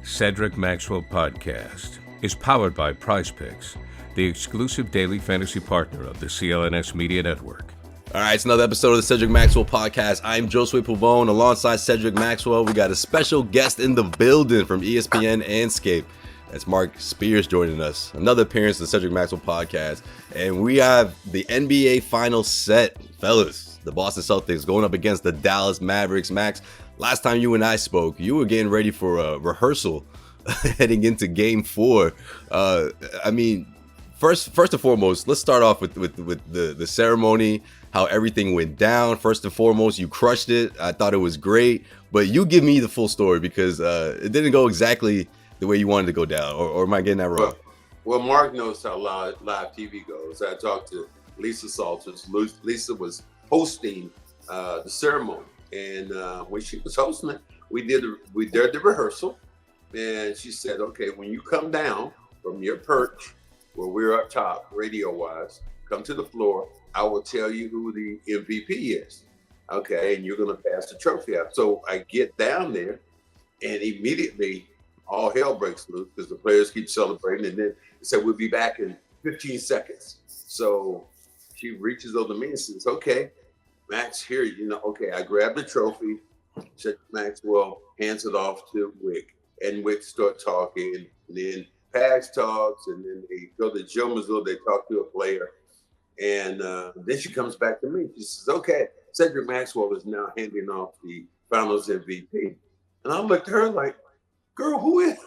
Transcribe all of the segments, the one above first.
Cedric Maxwell Podcast is powered by PrizePicks, the exclusive daily fantasy partner of the CLNS Media Network. All right, it's another episode of the Cedric Maxwell Podcast. I'm Josue Pavone. Alongside Cedric Maxwell, we got a special guest in the building from ESPN and Scape. That's Marc Spears joining us. Another appearance of the Cedric Maxwell Podcast. And we have the NBA Finals set, fellas. The Boston Celtics going up against the Dallas Mavericks. Max, last time you and I spoke, you were getting ready for a rehearsal heading into Game 4. First and foremost, let's start off with the ceremony, how everything went down. First and foremost, you crushed it. I thought it was great, but you give me the full story because it didn't go exactly the way you wanted to go down, or am I getting that wrong? Well, Mark knows how live TV goes. I talked to Lisa Salters. Lisa was hosting the ceremony, and when she was hosting it, we did the rehearsal, and she said, "Okay, when you come down from your perch, where we're up top, radio-wise, come to the floor. I will tell you who the MVP is. Okay, and you're gonna pass the trophy out." So I get down there, and immediately all hell breaks loose because the players keep celebrating, and then they said we'll be back in 15 seconds. So she reaches over to me and says, "Okay, Max, here, okay." I grab the trophy. Cedric Maxwell hands it off to Wick, and Wick start talking, and then Pags talks, and then they go to Joe Mazzulla, they talk to a player, and then she comes back to me. She says, "Okay, Cedric Maxwell is now handing off the Finals MVP." And I looked at her like, "Girl, who is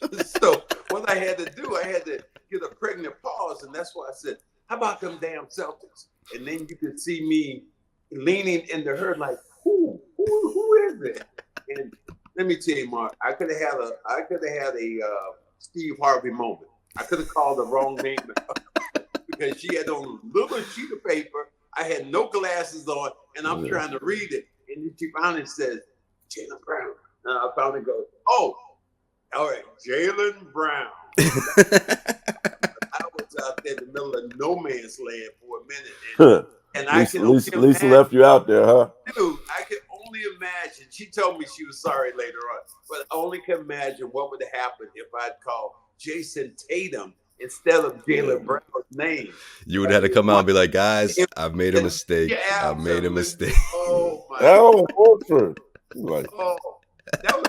it?" So what I had to do, I had to get a pregnant pause, and that's why I said, "How about them damn Celtics?" And then you could see me leaning into her like, who is it? And let me tell you, Mark, I could have had a Steve Harvey moment. I could have called the wrong name because she had on a little sheet of paper. I had no glasses on, and I'm trying to read it. And then she finally says, "Jaylen Brown." And I finally go, "Oh, all right, Jaylen Brown." I was out there in the middle of no man's land for a minute. And I can Lisa left you out there, huh? Dude, I can only imagine. She told me she was sorry later on, but I only can imagine what would have happened if I'd called Jayson Tatum instead of Jaylen Brown's name. You would have to come out and be like, "Guys, I've made a mistake. Yeah, I've made a mistake." Oh my God. Like, that would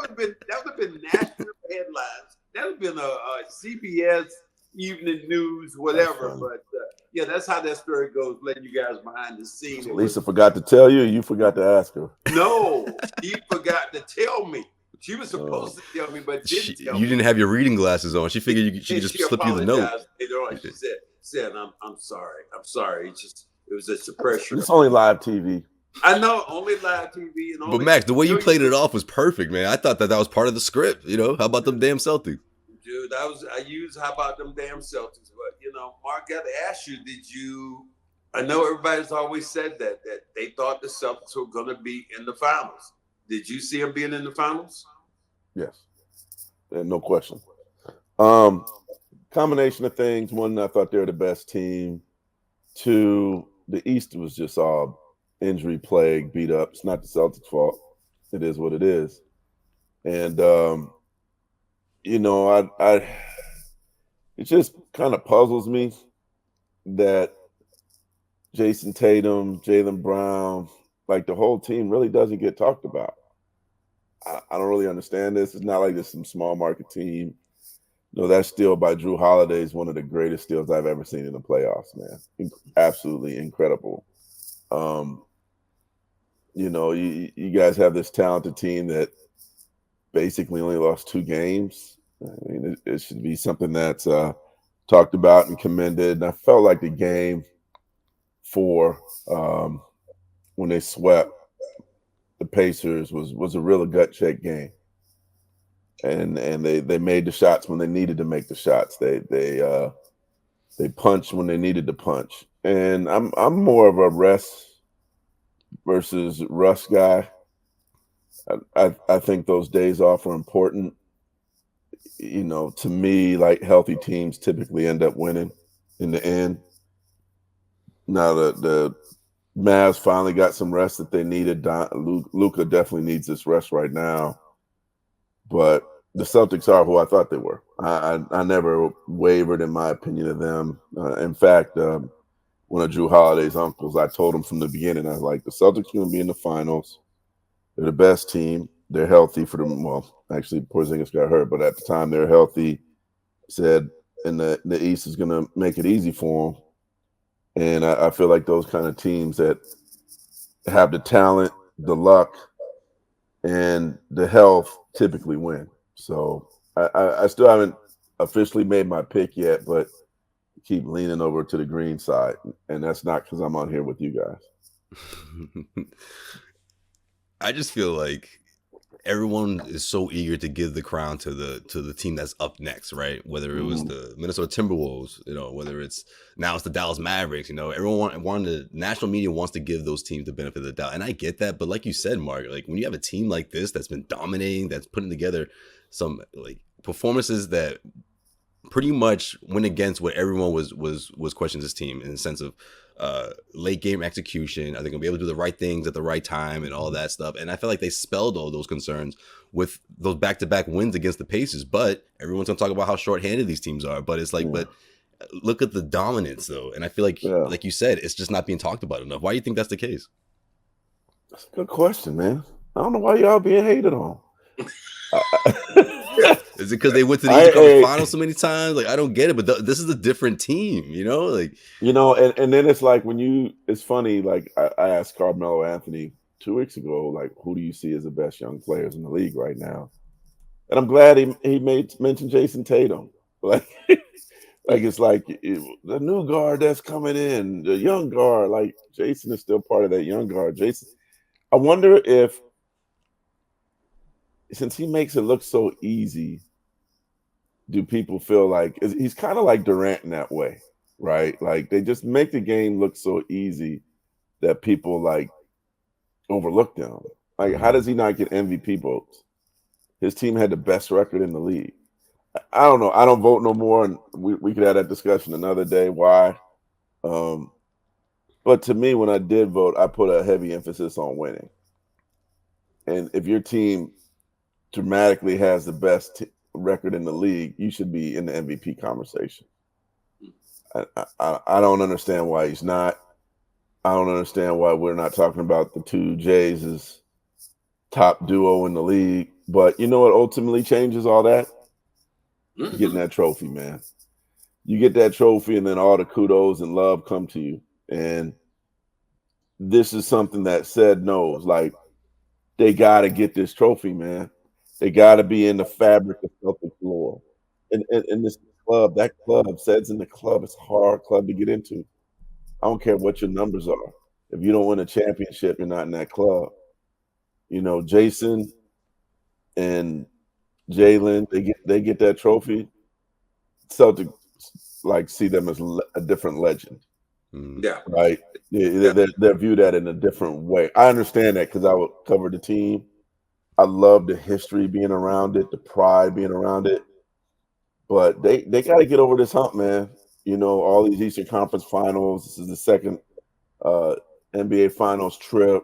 have been national headlines. That would have been a CBS evening news, whatever. But yeah, that's how that story goes. Letting you guys behind the scenes. Lisa forgot to tell you. You forgot to ask her. No, she forgot to tell me. She was supposed to tell me, but didn't tell me. You didn't have your reading glasses on. She figured she could just slip you the note. Later on, she said, I'm sorry. It was just a pressure. It's only live TV. I know, only live TV. And but Max, the way you played it off was perfect, man. I thought that was part of the script. How about them damn Celtics? Dude, I used "How about them damn Celtics?" But Mark, got to ask you, I know everybody's always said that they thought the Celtics were going to be in the finals. Did you see them being in the finals? Yes, no question. Combination of things. One, I thought they were the best team. Two, the East was just all injury plague, beat up. It's not the Celtics' fault. It is what it is. And it just kind of puzzles me that Jayson Tatum, Jaylen Brown, like the whole team really doesn't get talked about. I don't really understand this. It's not like this some small market team. That steal by Jrue Holiday is one of the greatest steals I've ever seen in the playoffs, man. Absolutely incredible. You guys have this talented team that basically only lost 2 games. I mean, it should be something that's talked about and commended. And I felt like the game 4, when they swept the Pacers, was a real gut check game. And they made the shots when they needed to make the shots. They punched when they needed to punch. And I'm more of a rest versus Russ guy. I think those days off are important. To me, like healthy teams typically end up winning in the end. Now the Mavs finally got some rest that they needed. Luka definitely needs this rest right now. but the Celtics are who I thought they were. I never wavered in my opinion of them. In fact, one of Jrue Holiday's uncles, I told him from the beginning, I was like, the Celtics are going to be in the finals. They're the best team. They're healthy for them. Well, actually, Porzingis got hurt, but at the time they're healthy. Said, and the East is going to make it easy for them. And I feel like those kind of teams that have the talent, the luck, and the health typically win. So I still haven't officially made my pick yet, but keep leaning over to the green side. And that's not because I'm on here with you guys. I just feel like everyone is so eager to give the crown to the team that's up next, right? Whether it was the Minnesota Timberwolves, whether it's the Dallas Mavericks, everyone the national media wants to give those teams the benefit of the doubt. And I get that, but like you said, Mark, like when you have a team like this that's been dominating, that's putting together some like performances that pretty much went against what everyone was questioning this team in the sense of late game execution. Are they going to be able to do the right things at the right time and all of that stuff? And I feel like they spelled all those concerns with those back-to-back wins against the Pacers. But everyone's going to talk about how shorthanded these teams are. But it's like, but look at the dominance, though. And I feel like, like you said, it's just not being talked about enough. Why do you think that's the case? That's a good question, man. I don't know why y'all being hated on. Is it because they went to the Eastern Conference Finals so many times? Like, I don't get it, but this is a different team, and then it's like it's funny, like I asked Carmelo Anthony 2 weeks ago, like, who do you see as the best young players in the league right now? And I'm glad he mentioned Jayson Tatum. Like, it's like the new guard that's coming in, the young guard, like Jayson is still part of that young guard. Jayson, I wonder if, since he makes it look so easy, do people feel like he's kind of like Durant in that way, right? Like they just make the game look so easy that people like overlook them. Like, how does he not get MVP votes? His team had the best record in the league. I don't know. I don't vote no more, and we could have that discussion another day. Why? But to me, when I did vote, I put a heavy emphasis on winning. And if your team dramatically has the best record in the league, you should be in the MVP conversation. I don't understand why he's not. I don't understand why we're not talking about the two Jays as top duo in the league. But you know what ultimately changes all that? Getting that trophy, man. You get that trophy, and then all the kudos and love come to you. And this is something that said knows, like, they got to get this trophy, man. They got to be in the fabric of Celtic lore. And this club, that club, Ced's in the club, it's a hard club to get into. I don't care what your numbers are. If you don't win a championship, you're not in that club. Jayson and Jaylen, they get that trophy. Celtics see them as a different legend. Yeah. Right? They're viewed at in a different way. I understand that because I would cover the team. I love the history being around it, the pride being around it. But they got to get over this hump, man. All these Eastern Conference Finals. This is the second NBA Finals trip.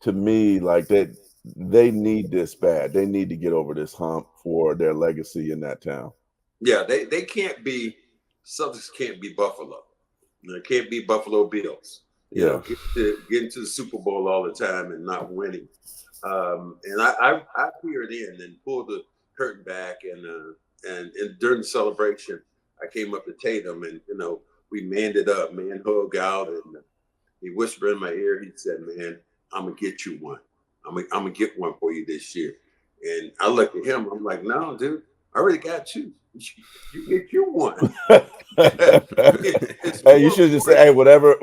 To me, like they need this bad. They need to get over this hump for their legacy in that town. Yeah, they can't be – Celtics can't be Buffalo. They can't be Buffalo Bills. Get into the Super Bowl all the time and not winning. And I peered in and pulled the curtain back, and during the celebration, I came up to Tatum, and we manned it up, man hug out, and he whispered in my ear. He said, "Man, I'm gonna get you one. I'm gonna get one for you this year." And I looked at him. I'm like, "No, dude, I already got you. You get you one." Hey, you should just say, "Hey, whatever,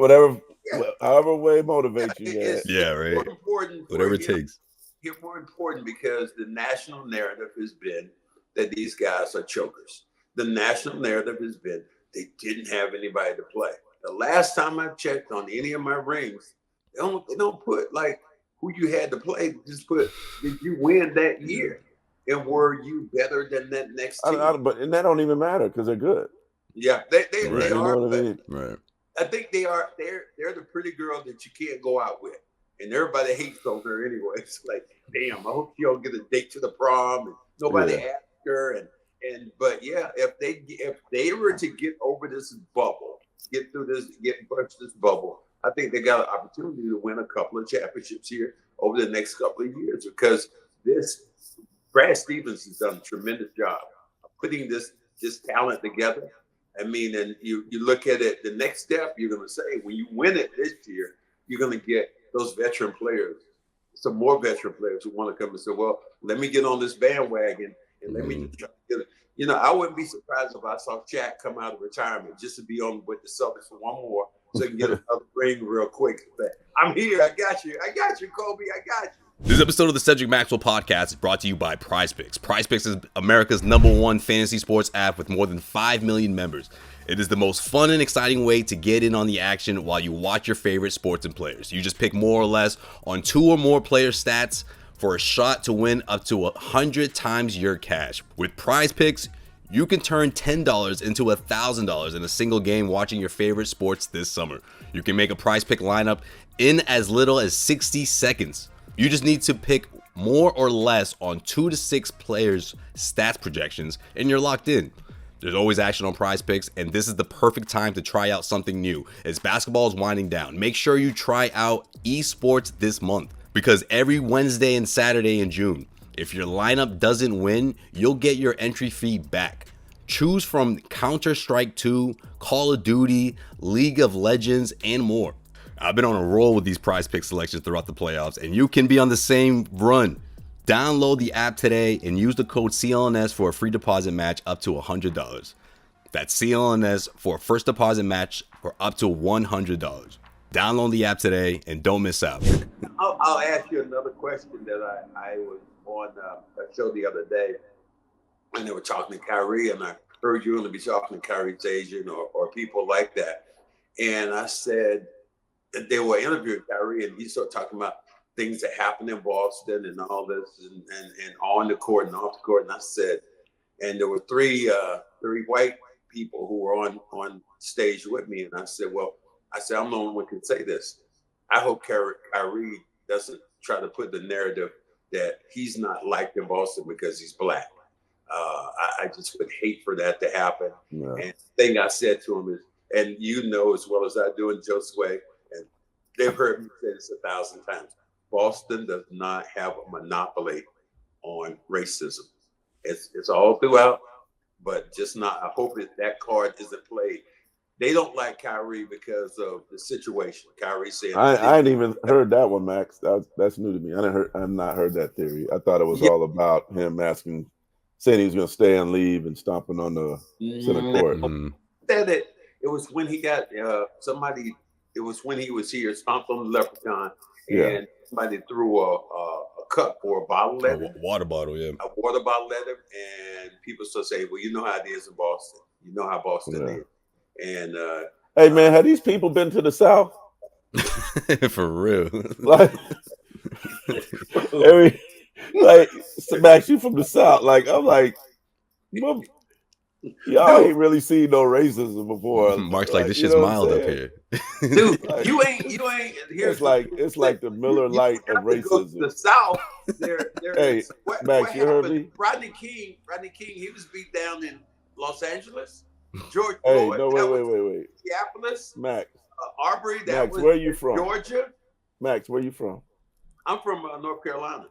however way motivates you." It's right. More important, whatever it takes. It's more important because the national narrative has been that these guys are chokers. The national narrative has been they didn't have anybody to play. The last time I checked on any of my rings, they don't put like who you had to play. Just put, did you win that year? And were you better than that next team? And that don't even matter because they're good. Yeah, they Right. are. You know what I mean? Right. I think they are. They're the pretty girl that you can't go out with, and everybody hates on her anyway. It's like, damn, I hope she don't get a date to the prom, and nobody asked her. But yeah, if they were to get over this bubble, get burst this bubble, I think they got an opportunity to win a couple of championships here over the next couple of years, because Brad Stevens has done a tremendous job of putting this talent together. I mean, and you look at it, the next step, you're going to say, when you win it this year, you're going to get those veteran players, some more veteran players who want to come and say, well, let me get on this bandwagon and let me try to get it. You know, I wouldn't be surprised if I saw Shaq come out of retirement just to be on with the Celtics for one more, so he can get another ring real quick. I'm here. I got you, Kobe. I got you. This episode of the Cedric Maxwell podcast is brought to you by PrizePicks. PrizePicks is America's #1 fantasy sports app with more than 5 million members. It is the most fun and exciting way to get in on the action while you watch your favorite sports and players. You just pick more or less on 2 or more player stats for a shot to win up to 100 times your cash. With PrizePicks, you can turn $10 into $1,000 in a single game watching your favorite sports this summer. You can make a PrizePick lineup in as little as 60 seconds. You just need to pick more or less on 2 to 6 players' stats projections, and you're locked in. There's always action on PrizePicks, and this is the perfect time to try out something new. As basketball is winding down, make sure you try out esports this month, because every Wednesday and Saturday in June, if your lineup doesn't win, you'll get your entry fee back. Choose from Counter-Strike 2, Call of Duty, League of Legends, and more. I've been on a roll with these PrizePicks selections throughout the playoffs, and you can be on the same run. Download the app today and use the code CLNS for a free deposit match up to $100. That's CLNS for a first deposit match for up to $100. Download the app today and don't miss out. I'll ask you another question that I was on a show the other day, and they were talking to Kyrie, and I heard you going to be talking to Kyrie's agent or people like that. And I said, they were interviewing Kyrie, and he started talking about things that happened in Boston and all this, and on the court and off the court. And I said, and there were three white people who were on stage with me, and I said, I'm the only one who can say this. I hope Kyrie doesn't try to put the narrative that he's not liked in Boston because he's black. I just would hate for that to happen. Yeah. And the thing I said to him is, and you know as well as I do, in Josue, and they've heard me say this 1,000 times, Boston does not have a monopoly on racism. It's all throughout, but just not. I hope that card isn't played. They don't like Kyrie because of the situation. Kyrie said, I ain't even heard that one, Max. That's new to me. I've not heard that theory. I thought it was all about him saying he was going to stay and leave and stomping on the center court. Said it was when he got somebody. It was when he was here, stomped on the leprechaun, and somebody threw a cup or a bottle at him. A water bottle, yeah. A water bottle at him, and people still say, well, you know how it is in Boston. You know how Boston is. And hey, man, have these people been to the South? For real. Max, you from the South. I'm like, y'all ain't really seen no racism before. Mark's like, this shit's mild up here. Dude, you ain't. It's like the Miller Lite of racism. The South, hey, Max, you heard me? Rodney King, he was beat down in Los Angeles. George Hey, Floyd, no, wait. Minneapolis. Max. Arbery, Max, where are you from? Georgia. Max, where you from? I'm from North Carolina.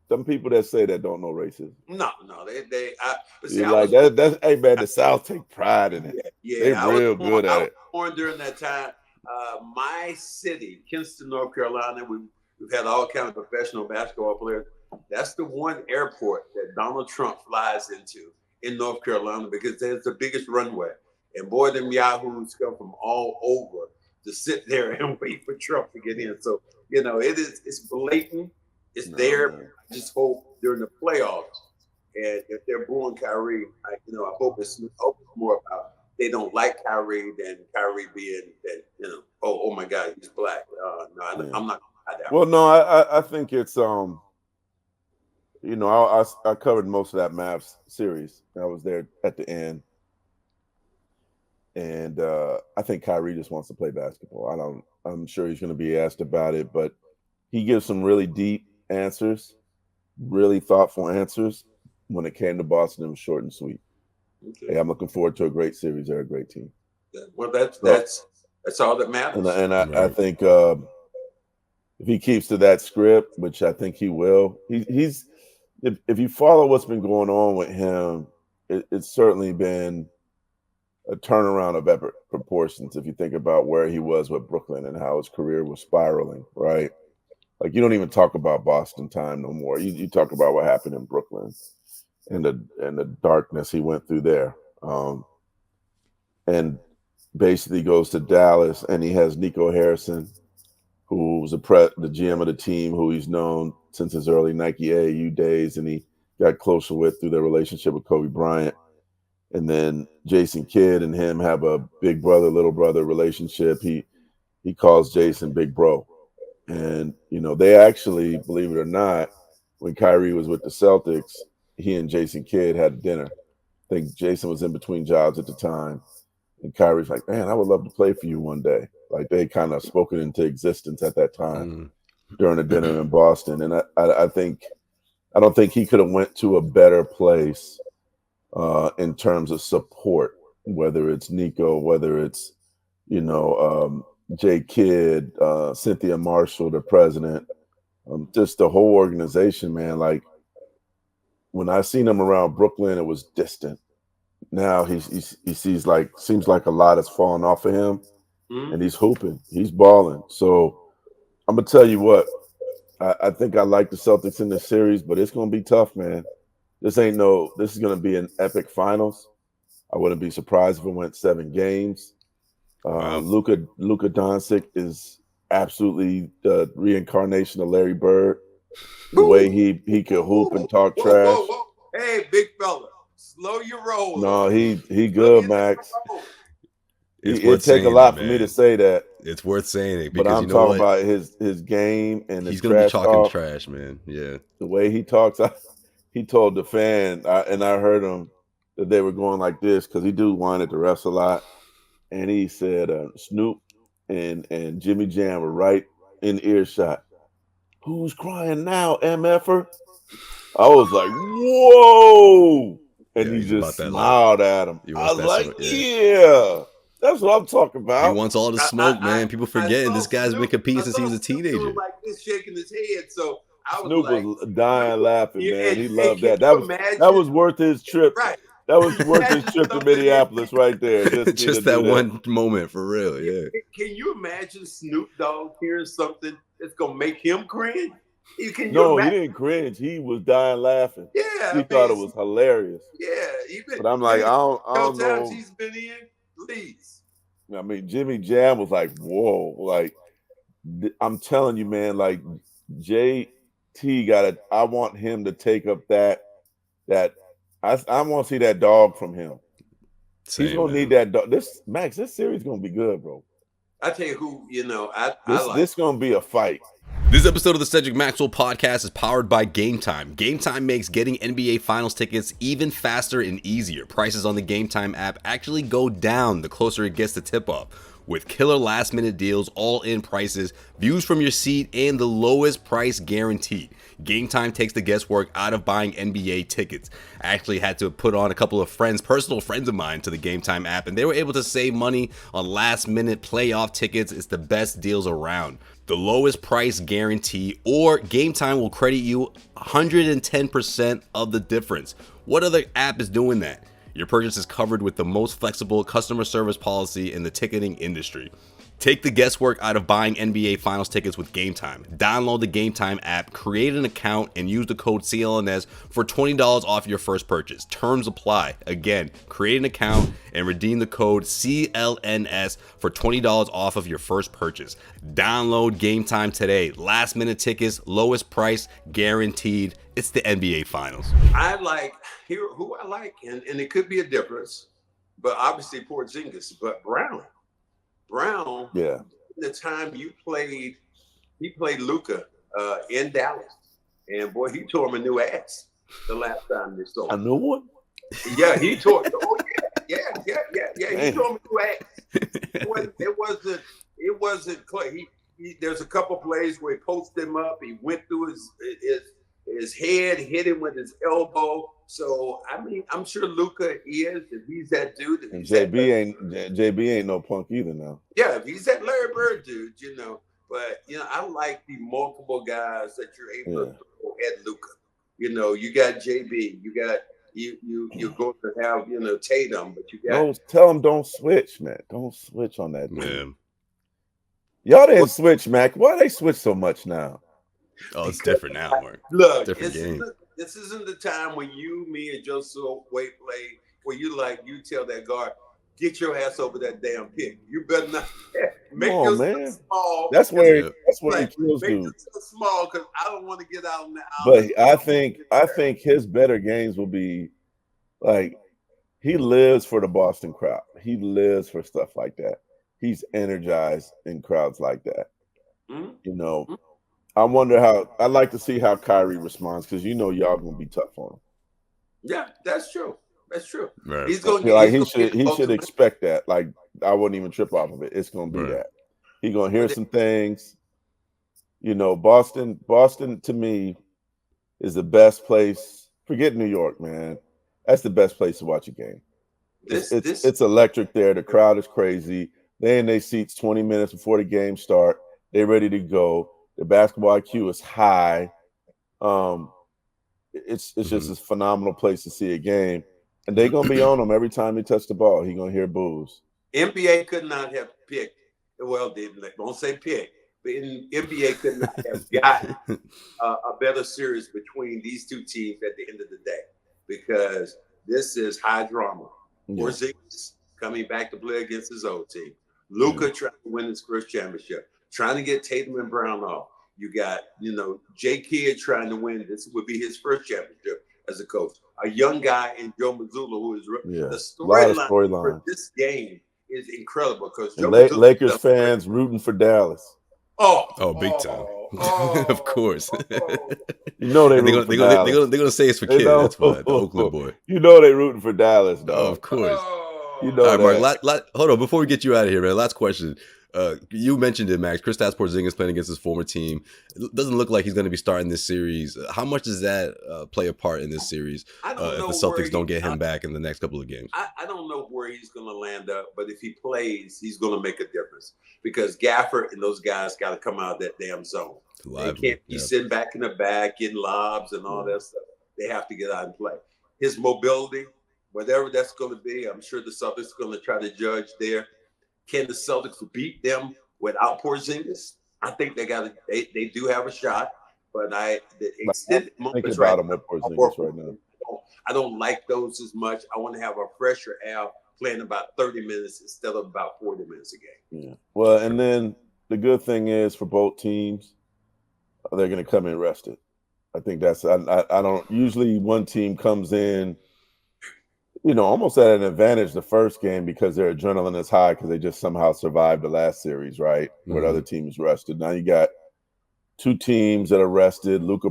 Some people that say that don't know racism. No, that's hey man, the South take pride in it. Yeah, they're real good at it. I was born during that time. My city, Kinston, North Carolina, we've had all kinds of professional basketball players. That's the one airport that Donald Trump flies into in North Carolina because there's the biggest runway. And boy, them yahoos come from all over to sit there and wait for Trump to get in. So, it's blatant. It's there. Man. I just hope during the playoffs, and if they're booing Kyrie, I hope it's more about they don't like Kyrie than Kyrie being that, oh my God, he's black. I'm not gonna hide that. Well, no, I think it's I covered most of that Mavs series. I was there at the end, and I think Kyrie just wants to play basketball. I'm sure he's going to be asked about it, but he gives some really deep answers, really thoughtful answers. When it came to Boston, it was short and sweet. Okay. Hey, I'm looking forward to a great series. They're a great team. Well, that's all that matters. I think if he keeps to that script, which I think he will, he's if you follow what's been going on with him, it's certainly been a turnaround of epic proportions. If you think about where he was with Brooklyn and how his career was spiraling, right? Like you don't even talk about Boston time no more. You talk about what happened in Brooklyn and the darkness he went through there. And basically goes to Dallas, and he has Nico Harrison, who was the GM of the team, who he's known since his early Nike AAU days, and he got closer with through their relationship with Kobe Bryant. And then Jason Kidd and him have a big brother, little brother relationship. He calls Jason Big Bro. And, they actually, believe it or not, when Kyrie was with the Celtics, he and Jason Kidd had dinner. I think Jason was in between jobs at the time. And Kyrie's like, man, I would love to play for you one day. Like they kind of spoken into existence at that time during a dinner in Boston. And I don't think he could have went to a better place in terms of support, whether it's Nico, whether it's, Jay Kidd, Cynthia Marshall, the president, just the whole organization, man. Like when I seen him around Brooklyn, it was distant. Now he seems like a lot has fallen off of him, and he's hooping, he's balling. So I'm gonna tell you what, I think I like the Celtics in this series, but it's gonna be tough, man. This is gonna be an epic finals. I wouldn't be surprised if it went 7 games. Luka Doncic is absolutely the reincarnation of Larry Bird. The way he could hoop and talk trash. Whoa. Hey, big fella. Slow your roll. No, he good, Max. It take a lot for me to say that. It's worth saying it because but I'm talking about his game and he's gonna be talking trash, man. Yeah, the way he talks. He told the fan, and I heard him that they were going like this because he do whine at the refs a lot, and he said Snoop and Jimmy Jam were right in earshot. Who's crying now, MFer? I was like, whoa. And he just smiled at him. I was like, yeah, that's what I'm talking about. He wants all the smoke, man. People forgetting this guy's been competing since he was a teenager. Like this, shaking his head. So I was Snoop was dying laughing, man. He loved that. That was worth his trip. Right. That was worth his trip to Minneapolis right there. Just that one moment for real, yeah. Can you imagine Snoop Dogg hearing something that's going to make him cringe? He didn't cringe. He was dying laughing. Yeah. He thought it was hilarious. Yeah. But I'm like, I don't know. Times he's been in, please. I mean, Jimmy Jam was like, whoa. Like, I'm telling you, man, like, JT I want him to take up that I want to see that dog from him. He's going to need that dog. This series is going to be good, bro. I tell you who, this going to be a fight. This episode of the Cedric Maxwell podcast is powered by Game Time. Game Time makes getting NBA Finals tickets even faster and easier. Prices on the Game Time app actually go down the closer it gets to tip-off. With killer last-minute deals, all-in prices, views from your seat, and the lowest price guaranteed. Game Time takes the guesswork out of buying NBA tickets. I actually had to put on a couple of personal friends of mine, to the Game Time app, and they were able to save money on last-minute playoff tickets. It's the best deals around. The lowest price guarantee, or Game Time will credit you 110% of the difference. What other app is doing that? Your purchase is covered with the most flexible customer service policy in the ticketing industry. Take the guesswork out of buying NBA Finals tickets with Game Time. Download the Game Time app, create an account, and use the code CLNS for $20 off your first purchase. Terms apply. Again, create an account and redeem the code CLNS for $20 off of your first purchase. Download Game Time today. Last minute tickets, lowest price, guaranteed. It's the NBA Finals. Who I like, and it could be a difference, but obviously Porzingis, but Brown, yeah. The time he played Luka in Dallas, and boy, he tore him a new ass the last time they saw him. A new one? Yeah, he tore. Oh yeah. He tore him a new ass. It wasn't Clay. there's a couple plays where he posted him up. He went through his head, hit him with his elbow. So I mean, I'm sure Luka is, if he's that dude. If And he's JB ain't no punk either now. yeah, if he's that Larry Bird dude, you know. But you know, I like the multiple guys that you're able to throw at Luka. You know, you got JB, you got you're going to have, you know, Tatum, but you got No, tell him don't switch, man. Don't switch on that dude. Man. Y'all didn't switch, Mac. Why they switch so much now? Oh, it's different now, Mark. Look, Different game. This isn't the time when you, me, and Joseph Wade play where you tell that guard, get your ass over that damn pick. You better not make yourself small. That's where he kills make dudes. yourself small because I don't want to get out on the But I think his better games will be like he lives for the Boston crowd. He lives for stuff like that. He's energized in crowds like that. Mm-hmm. You know, I wonder I'd like to see how Kyrie responds because you know y'all gonna be tough on him. Yeah, that's true. That's true. Right. He's going he should expect that. Like I wouldn't even trip off of it. It's gonna be that. He's gonna hear some things. You know, Boston to me is the best place. Forget New York, man. That's the best place to watch a game. It's electric there. The crowd is crazy. They in their seats 20 minutes before the game start. They're ready to go. The basketball IQ is high. It's just a phenomenal place to see a game. And they're going to be on him every time he touch the ball. He's going to hear boos. NBA could not have picked, well, they don't say pick, but NBA could not have gotten a better series between these two teams at the end of the day because this is high drama. Porzingis coming back to play against his old team. Luka trying to win his first championship, trying to get Tatum and Brown off. You got, you know, J. Kidd trying to win. This would be his first championship as a coach. A young guy in Joe Mazzulla who is the storyline for this game is incredible because Lakers fans rooting for Dallas. Oh, big time. Of course. You know they're gonna say it's for kids. That's why the Oakland boy. You know they're rooting for Dallas, though. Oh, of course. You know all right, Mark. Hold on, before we get you out of here, man. Last question. You mentioned it, Max. Kristaps Porzingis playing against his former team. It doesn't look like he's going to be starting this series. How much does that play a part in this series if the Celtics don't get him back in the next couple of games? I don't know where he's going to land up, but if he plays, he's going to make a difference because Gafford and those guys got to come out of that damn zone. They can't be sitting back in the back, getting lobs and all that stuff. They have to get out and play. His mobility, whatever that's going to be, I'm sure the Celtics are going to try to judge there. Can the Celtics beat them without Porzingis? I think they do have a shot, but the extended moments right now, I don't like those as much. I want to have a fresher Al playing about 30 minutes instead of about 40 minutes a game. Yeah. Well, and then the good thing is for both teams, they're going to come in rested. I think that's I don't usually one team comes in, you know, almost at an advantage the first game because their adrenaline is high because they just somehow survived the last series, right? Where the other team is rested. Now you got two teams that are rested. Luka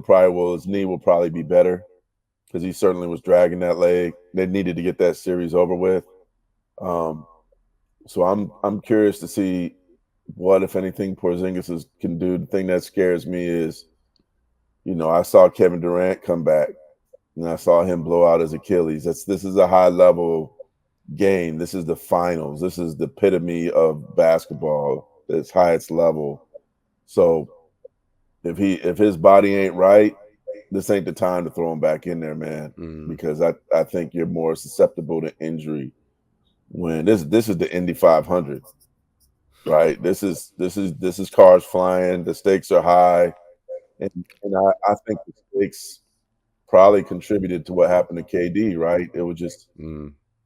his knee will probably be better because he certainly was dragging that leg. They needed to get that series over with. So I'm curious to see what, if anything, Porzingis can do. The thing that scares me is, you know, I saw Kevin Durant come back. And I saw him blow out his Achilles. This is a high-level game. This is the finals. This is the epitome of basketball at its highest level. So if his body ain't right, this ain't the time to throw him back in there, man. Because I think you're more susceptible to injury when this is the Indy 500, right? This is cars flying. The stakes are high, and I think the stakes probably contributed to what happened to KD, right? It was just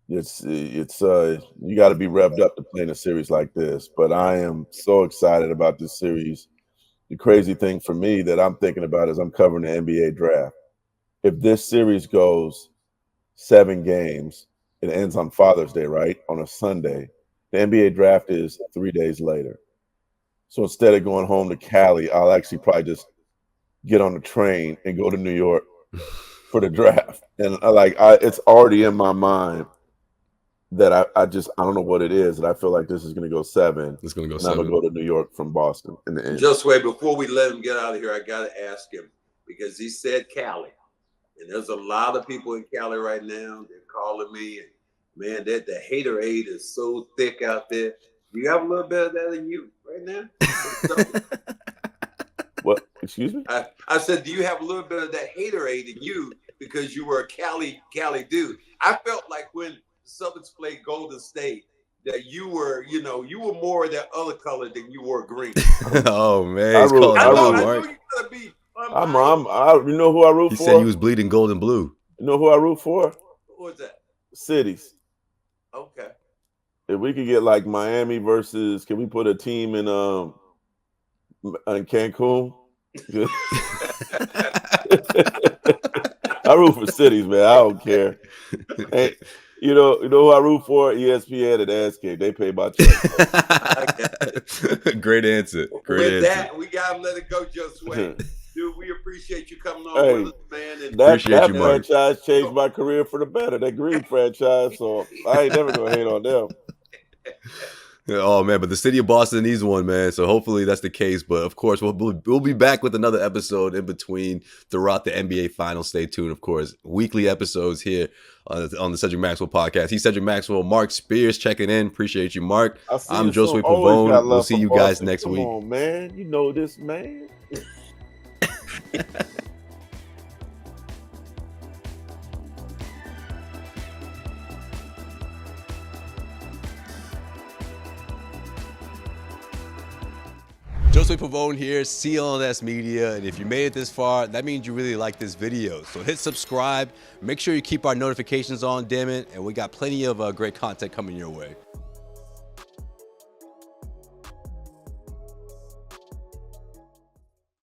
it's you got to be revved up to play in a series like this. But I am so excited about this series. The crazy thing for me that I'm thinking about is I'm covering the NBA draft. If this series goes 7 games, it ends on Father's Day, right? On a Sunday. The NBA draft is 3 days later. So instead of going home to Cali, I'll actually probably just get on the train and go to New York for the draft. And it's already in my mind that I don't know what it is, and I feel like this is going to go 7. It's going to go and 7. I'm going to go to New York from Boston in the end. Just wait, before we let him get out of here, I got to ask him, because he said Cali. And there's a lot of people in Cali right now. They're calling me. And, man, that the haterade is so thick out there. Do you have a little bit of that in you right now? What? Excuse me? I said, do you have a little bit of that haterade in you because you were a Cali dude? I felt like when the Celtics played Golden State that you were more of that other color than you were green. Oh, man. I He's calling I you know out, you Mark. gotta be. You know who I root He for? said he was bleeding gold and blue. You know who I root for? Who was that? Cities. Okay. If we could get like Miami versus, can we put a team in Cancun? I root for cities, man. I don't care. Hey, you know who I root for? ESPN and Escape. They pay my check. Great answer. With that, we gotta let it go, just wait. Dude, we appreciate you coming on Hey, with us, man. And that you, Mark. franchise changed my career for the better. That Green franchise, so I ain't never gonna hate on them. Oh, man, but the city of Boston needs one, man. So hopefully that's the case. But, of course, we'll be back with another episode in between throughout the NBA Finals. Stay tuned, of course. Weekly episodes here on the Cedric Maxwell podcast. He's Cedric Maxwell. Marc Spears checking in. Appreciate you, Mark. I'm Josue Pavone. We'll see you guys next week. Come on, man. You know this, man. Josue Pavone here, CLNS Media, and if you made it this far, that means you really like this video. So hit subscribe, make sure you keep our notifications on, damn it, and we got plenty of great content coming your way.